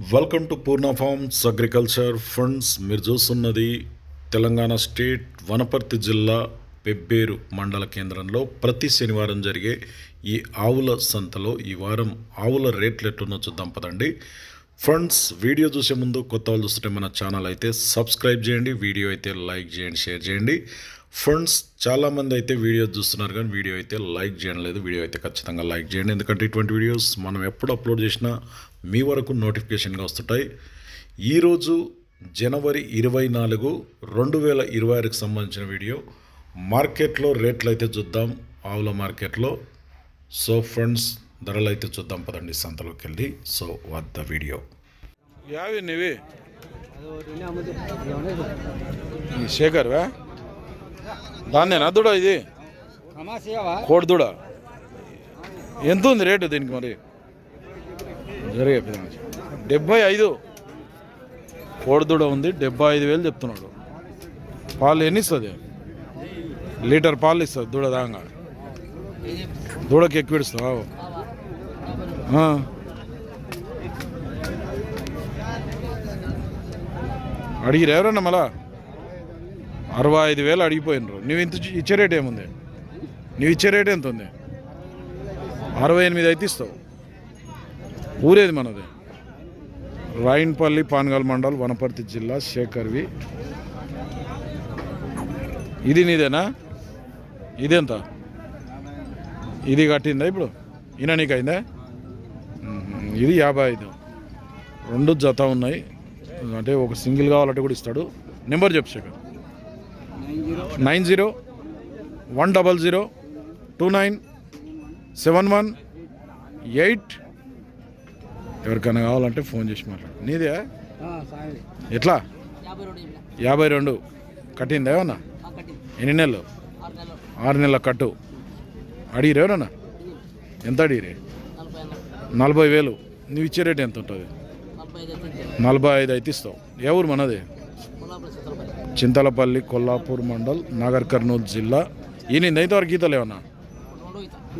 Welcome to Purna forms agriculture funds. మీరు చూస్తున్నది Telangana state Wanaparthy జిల్లా పెబ్బేరు మండల కేంద్రంలో ప్రతి శనివారం జరిగే ఈ ఆవుల సంతలో ఈ వారం ఆవుల రేట్లు ఎట్లున్నో చూద్దాం పదండి. ఫ్రెండ్స్, వీడియో చూసే ముందు కొత్త వాళ్ళు చూస్తుంటే మన ఛానల్ అయితే సబ్స్క్రైబ్ చేయండి, వీడియో అయితే లైక్ చేయండి, షేర్ చేయండి. ఫ్రెండ్స్, చాలామంది అయితే వీడియో చూస్తున్నారు కానీ వీడియో అయితే లైక్ చేయడం లేదు. వీడియో అయితే ఖచ్చితంగా లైక్ చేయండి, ఎందుకంటే ఇటువంటి వీడియోస్ మనం ఎప్పుడు అప్లోడ్ చేసినా మీ వరకు నోటిఫికేషన్గా వస్తుంటాయి. ఈరోజు జనవరి 24, 2026కి సంబంధించిన వీడియో. మార్కెట్లో రేట్లు అయితే చూద్దాం, ఆవుల మార్కెట్లో. సో ఫ్రెండ్స్, ధరలు అయితే చూద్దాం పదండి సంతలోకి వెళ్ళి. So what the video. యావి నీవి శేఖర్వా దాన్నేనా దూడ? ఇది కోడి దూడ. ఎంత ఉంది రేటు దీనికి? మరి జరిగే 75 కోడి దూడ ఉంది. 75,000 చెప్తున్నాడు. పాలు ఎన్ని ఇస్తుంది? లీటర్ పాలు ఇస్తుంది దూడ దాంగా. దూడకి ఎక్కువ ఇస్తావు. అడిగిరు ఎవరన్నా మళ్ళా? 65,000 అడిగిపోయినరు. నువ్వు ఇంత ఇచ్చే రేట్ ఏముంది? నువ్వు ఇచ్చే రేట్ ఎంత ఉంది? 68 అయితే ఇస్తావు. ఊరేది మనది? రాయిన్పల్లి, పాన్గల్ మండల్, వనపర్తి జిల్లా, శేఖర్వి. ఇది నీదేనా? ఇదెంత? ఇది కట్టిందా ఇప్పుడు? ఈయన నీకు అయిందా? ఇది 55. రెండు జత ఉన్నాయి. అంటే ఒక సింగిల్ కావాలంటే కూడా ఇస్తాడు. నెంబర్ చెప్పు శేఖర్. 90-100-297118. ఎవరికైనా కావాలంటే ఫోన్ చేసి మాట్లాడు. నీదే ఎట్లా? 52 కట్టిందా ఏమన్నా? ఎన్ని నెలలు? 6 నెలల కట్టు. అడిగిరు ఎవరన్నా? ఎంత అడిగిరే? 40,000. నువ్వు ఇచ్చే రేట్ ఎంత ఉంటుంది? 45 అయితే ఇస్తావు. ఏ ఊరు మనది? చింతలపల్లి, కొల్లాపూర్ మండల్, నాగర్ కర్నూలు జిల్లా. ఈనింది అయితే వరకు ఈతలు ఏమన్నా?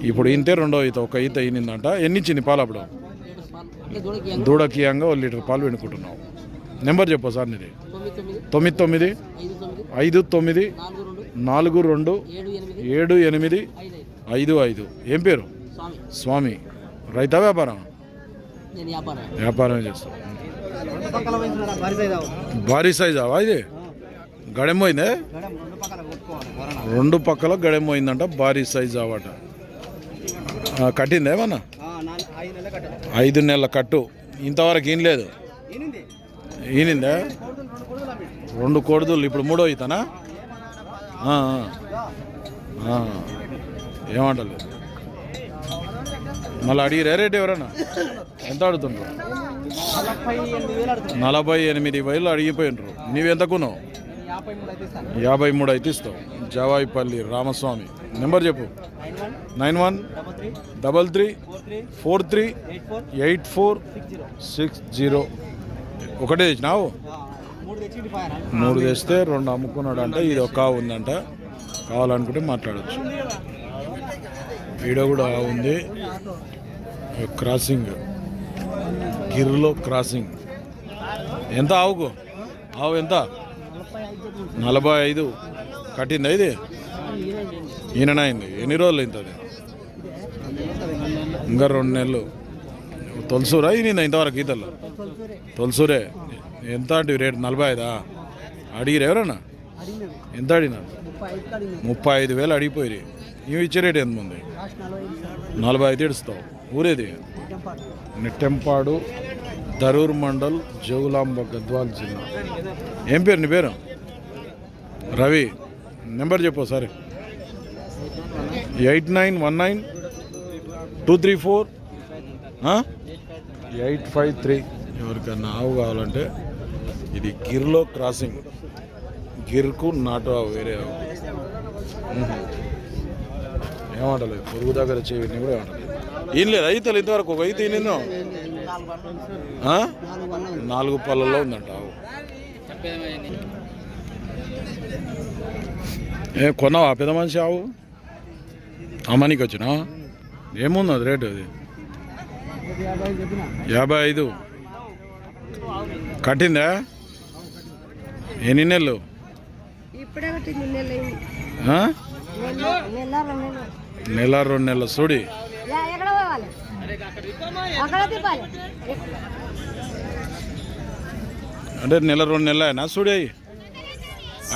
ఇప్పుడు ఇంతే రెండో ఈత. ఒక ఈత ఈనిందంట. ఎన్ని ఇచ్చింది పాలు అప్పుడు? దూడకీయంగా 1 లీటర్ పాలు వెనుకుంటున్నావు. నెంబర్ చెప్పు సార్ నీది. 99-59-42-78-55. ఏం పేరు? స్వామి. రైతా వ్యాపారం? వ్యాపారం చేస్తావు. భారీ సైజ్ అవా ఇది? గడెమ్మోయిందే? 2 పక్కల గడెమ్మోయిందంట. భారీ సైజ్ అవట. కట్టిందా ఏమన్నా? 5 నెలల కట్టు. ఇంతవరకు ఏం లేదు. ఈనిందా? 2 కోడిదూళ్ళు. ఇప్పుడు 3వ ఈతనా? ఏమంటలేదు. మళ్ళీ అడిగిరే రేట్ ఎవరన్నా? ఎంత అడుగుతుండ్రు? 48,000 అడిగిపోయినరు. నువ్వెంత కొన్నావు? 53 అయితే ఇస్తావు. జవాయిపల్లి రామస్వామి. నెంబర్ చెప్పు. 91-33-43-8460. ఒకటే తెచ్చినావు? 3 తెస్తే 2 అమ్ముకున్నాడు అంటే. ఇది ఒక ఉందంట. కావాలనుకుంటే మాట్లాడచ్చు. వీడియో కూడా ఉంది. క్రాసింగ్, గిర్లో క్రాసింగ్. ఎంత ఆవుకు? ఆవు ఎంత? 45 కట్టిందా ఇది? ఈయనైంది. ఎన్ని రోజులు అయింది? ఇంకా 2 నెలలు. తొలసూరా ఈయన ఇంతవరకు ఈతల్లో? తొలసూరే. ఎంత అంటే రేటు? 45. అడిగిరు ఎవరన్నా? ఎంత అడిగినారు? 35,000 అడిగిపోయి. ఇవి ఇచ్చే రేటు ఎంత ఉంది? 45 ఇస్తావు. ఊరేది? నెట్టెంపాడు, దరూర్ మండల్, జోగులాంబ, గద్వాల్ జిల్లా. ఏం పేరు నీ పేరు? రవి. నెంబర్ చెప్పు సరే. 89-19-234-853. ఎవరికన్నా ఆవు కావాలంటే. ఇది గిర్లో క్రాసింగ్. గిర్కు నాటు ఆవు, వేరే ఆవు. ఏమంటలేదు. పొరుగు దగ్గర చేయని కూడా ఏమంటలేదు. ఏం లేదు. అయితలేదు ఇంతవరకు. ఒక అయితే నేను 4 పళ్ళల్లో ఉందంట ఆవు. కొన్నావా పెద్ద మనిషి ఆవు? అమ్మనికి వచ్చినా? ఏముంది అది రేటు? అది 55. కట్టిందా? ఎన్ని నెలలు? ఇప్పుడే కట్టింది నెల ఆ? నెల 2 నెలలు. నెల 2 నెలల చూడి. ఎక్కడ పోవాలి అక్కడ తిప్పాలి. అంటే నెల 2 నెలలు అయినా చూడి అయ్యి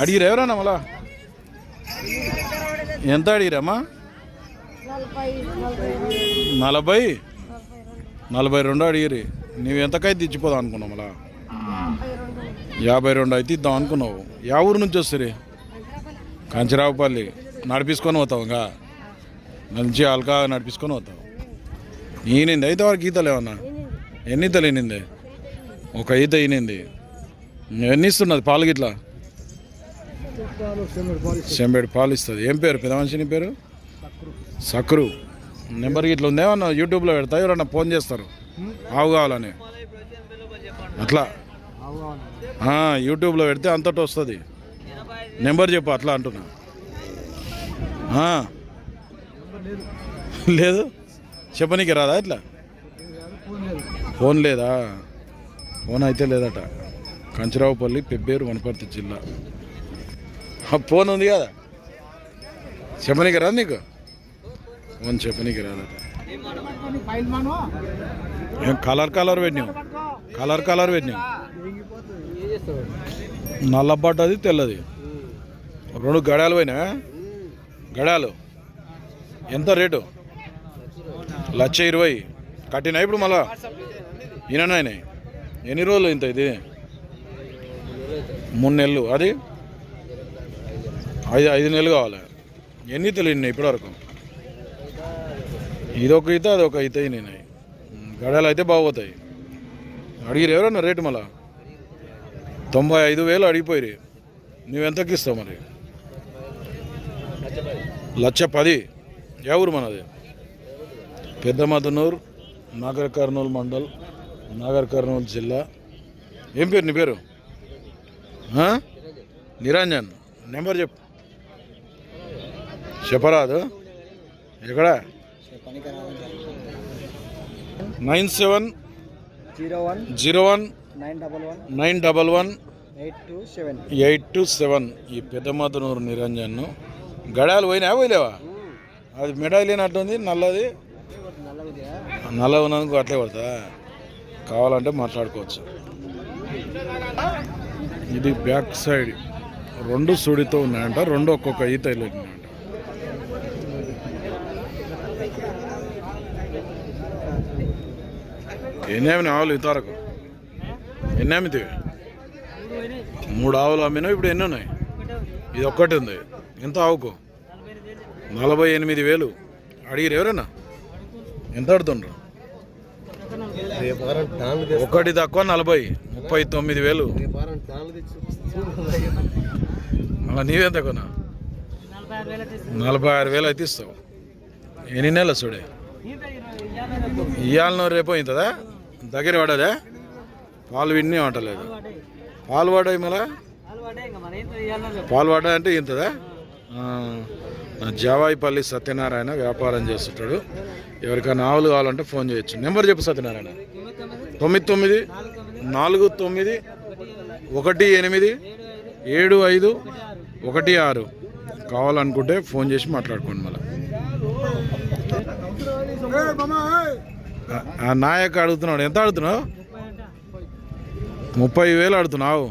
అడిగిరా ఎవరన్నా మళ్ళా? ఎంత అడిగిరమ్మా? 40 42 అడిగిరి. నువ్వు ఎంతకైతే ఇచ్చిపోదాం అనుకున్నావు మళ్ళా? 52 అయితే ఇద్దాం అనుకున్నావు. యా ఊరు నుంచి వస్తుంది? కంచిరావుపల్లి. నడిపించుకొని పోతావు ఇంకా మంచి అల్కా నడిపించుకొని పోతావు. ఈనింది అయితే వరకు ఈతలు ఏమన్నా? ఎన్ని ఈతలు ఈనింది? ఒక ఈత ఈనింది. ఎన్ని ఇస్తున్నది పాలు గిట్లా? సెంబేడు పాలు ఇస్తుంది. ఏం పేరు పెద్ద మనిషి? నీ పేరు? సక్రు. నెంబర్ గిట్లా ఉందేమన్నా? యూట్యూబ్లో పెడతా ఎవరన్నా ఫోన్ చేస్తారు ఆవు కావాలని అట్లా? యూట్యూబ్లో పెడితే అంతటి వస్తుంది. నెంబర్ చెప్పు అట్లా అంటున్నా. లేదు చెప్పనీకి రాదా ఇట్లా? ఫోన్ లేదా? ఫోన్ అయితే లేదట. కంచిరావుపల్లి, పెబ్బేరు, వనపర్తి జిల్లా. ఫోన్ ఉంది కదా, చెప్పనీకి రాదు నీకు? ఫోన్ చెప్పనీకి రాదట. ఏం కలర్ పెట్టినావు? కలర్ పెట్టినావు. నల్లబడ్డది తెల్లది 2 గడాలు పోయినా. గడాలు ఎంత రేటు? 1,20,000 కట్టినా ఇప్పుడు మళ్ళా ఈయన ఎన్ని రోజులు ఇంత? ఇది 3 నెలలు. అది 5 నెలలు కావాలి. ఎన్ని తెలియదు ఇప్పటివరకు? ఇదొక ఈత అదొక ఈత. నేను గడాలు అయితే బాగుపోతాయి. అడిగిరు ఎవరన్నా రేటు మళ్ళా? 95,000 అడిగిపోయి. నువ్వెంతకి ఇస్తావు మరి? 1,10,000. ఎవరు మనది? పెద్దమదనూరు, నాగర్ కర్నూలు మండల్, నాగర్ కర్నూలు జిల్లా. ఏం పేరు నీ పేరు? నిరంజన్. నెంబర్ చెప్పు. చెప్పరాదు? ఎక్కడ? 9701919827. ఈ పెద్దమదనూరు నిరంజన్. గడాలు పోయిలేవా? అది మెడాయి లేనట్టుంది. నల్లది నల్ల ఉన్నందుకు అట్లే పడతా. కావాలంటే మాట్లాడుకోవచ్చు. ఇది బ్యాక్ సైడ్ 2 సుడితో ఉన్నాయంట. 2 ఒక్కొక్క ఈత వెళ్ళినాయంట. ఎన్ని ఆవులు ఇంతవరకు? ఎన్ని అమ్మితే? 3 ఆవులు అమ్మినావు. ఇప్పుడు ఎన్ని ఉన్నాయి? ఇది ఒక్కటి ఉంది. ఎంత ఆవుకు? 48,000 అడిగిరు ఎవరన్నా? ఎంత అడుతుండ్రు? ఒకటి తక్కువ 40, 39,000. మళ్ళీ నీవెంత కొన్నా? 46,000 అయితే ఇస్తావు. ఎన్ని నెలలు చూడే? ఇవాళ రేపు ఇంతదా? దగ్గర పడదా? పాలు విన్నీ వంటలేదు. పాలు పడాయి మళ్ళా? పాలు పడ్డా అంటే ఇంతదా? జావాయిపల్లి సత్యనారాయణ వ్యాపారం చేస్తుంటాడు. ఎవరికైనా ఆవులు కావాలంటే ఫోన్ చేయొచ్చు. నెంబర్ చెప్పు సత్యనారాయణ. 9949187516 కావాలనుకుంటే ఫోన్ చేసి మాట్లాడుకోండి. మళ్ళీ ఆ నాయక అడుగుతున్నాడు. ఎంత అడుగుతున్నావు? 30,000 అడుగుతున్నావు.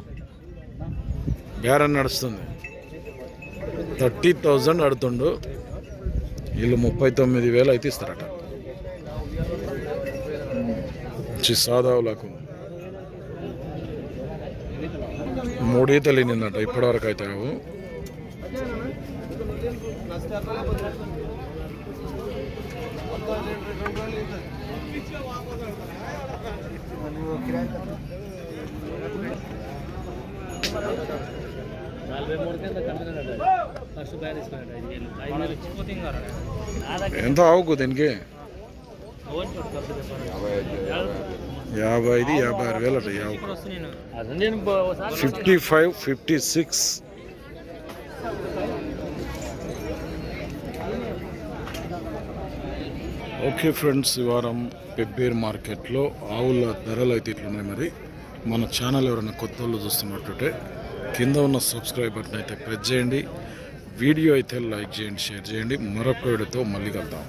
బేరం నడుస్తుంది. 30,000 అడుతుండు. వీళ్ళు 39,000 అయితే ఇస్తారట. సాదావులకు 3 ఈతలు నిన్నట ఇప్పటివరకు అయితే. ఎంత ఆవుకు దీనికి? 55,000-56,000 అట. 55-56. ఓకే ఫ్రెండ్స్, ఈ వారం పెబ్బేరు మార్కెట్లో ఆవుల ధరలు అయితే ఇట్లున్నాయి. మరి మన ఛానల్ ఎవరైనా కొత్త వాళ్ళు చూస్తున్నట్టుంటే కింద ఉన్న సబ్స్క్రైబ్ బటన్ అయితే ప్రెస్ చేయండి. వీడియో అయితే లైక్ చేయండి, షేర్ చేయండి. మరొక వీడియోతో మళ్ళీ కలుద్దాం.